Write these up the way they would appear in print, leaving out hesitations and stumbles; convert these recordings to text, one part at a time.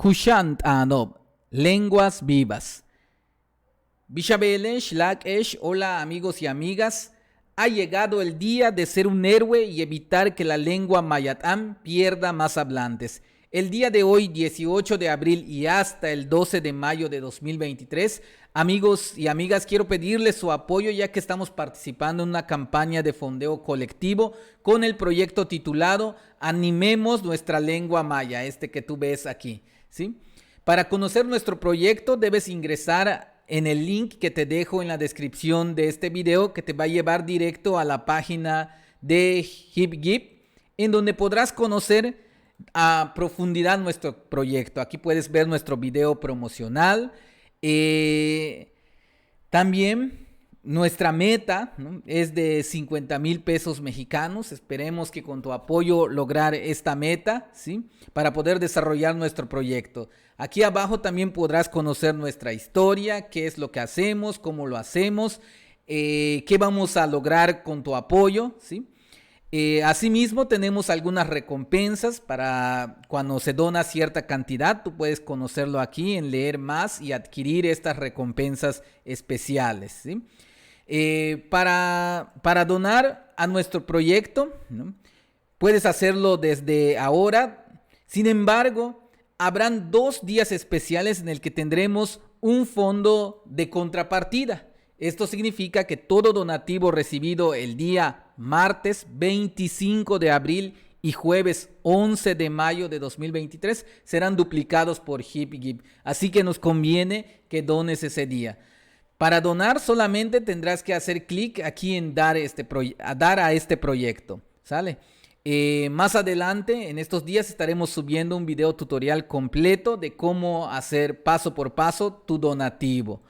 Kushant Anob, lenguas vivas. Bishabelesh, Lakesh, hola amigos y amigas. Ha llegado el día de ser un héroe y evitar que la lengua Mayatán pierda más hablantes. El día de hoy, 18 de abril y hasta el 12 de mayo de 2023, amigos y amigas, quiero pedirles su apoyo ya que estamos participando en una campaña de fondeo colectivo con el proyecto titulado Animemos nuestra lengua maya, este que tú ves aquí, ¿sí? Para conocer nuestro proyecto debes ingresar en el link que te dejo en la descripción de este video, que te va a llevar directo a la página de HipGip, en donde podrás conocer a profundidad nuestro proyecto. Aquí puedes ver nuestro video promocional. También nuestra meta, ¿no?, es de 50,000 pesos mexicanos. Esperemos que con tu apoyo lograr esta meta, ¿sí?, para poder desarrollar nuestro proyecto. Aquí abajo también podrás conocer nuestra historia, qué es lo que hacemos, cómo lo hacemos, qué vamos a lograr con tu apoyo, ¿sí? Asimismo, tenemos algunas recompensas para cuando se dona cierta cantidad. Tú puedes conocerlo aquí en leer más y adquirir estas recompensas especiales, ¿sí? Para donar a nuestro proyecto, ¿no?, puedes hacerlo desde ahora. Sin embargo, habrán 2 días especiales en el que tendremos un fondo de contrapartida. Esto significa que todo donativo recibido el día martes 25 de abril y jueves 11 de mayo de 2023 serán duplicados por HipGip. Así que nos conviene que dones ese día. Para donar solamente tendrás que hacer clic aquí en dar a este proyecto, ¿sale? Más adelante, en estos días, estaremos subiendo un video tutorial completo de cómo hacer paso por paso tu donativo.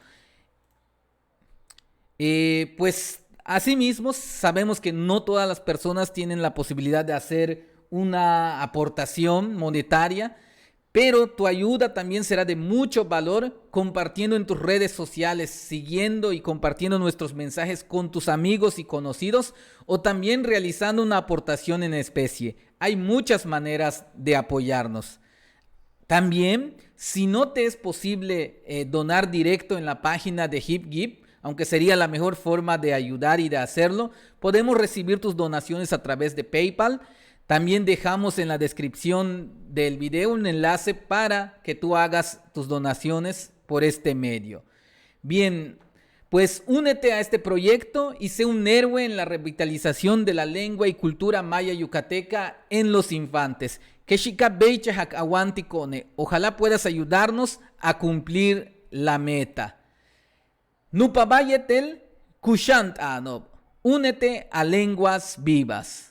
Pues asimismo sabemos que no todas las personas tienen la posibilidad de hacer una aportación monetaria, pero tu ayuda también será de mucho valor compartiendo en tus redes sociales, siguiendo y compartiendo nuestros mensajes con tus amigos y conocidos, o también realizando una aportación en especie. Hay muchas maneras de apoyarnos. También, si no te es posible donar directo en la página de HipGip, aunque sería la mejor forma de ayudar y de hacerlo, podemos recibir tus donaciones a través de PayPal. También dejamos en la descripción del video un enlace para que tú hagas tus donaciones por este medio. Bien, pues únete a este proyecto y sé un héroe en la revitalización de la lengua y cultura maya yucateca en los infantes. Ojalá puedas ayudarnos a cumplir la meta. Nupabayetel Kushant Anob. Únete a Lenguas Vivas.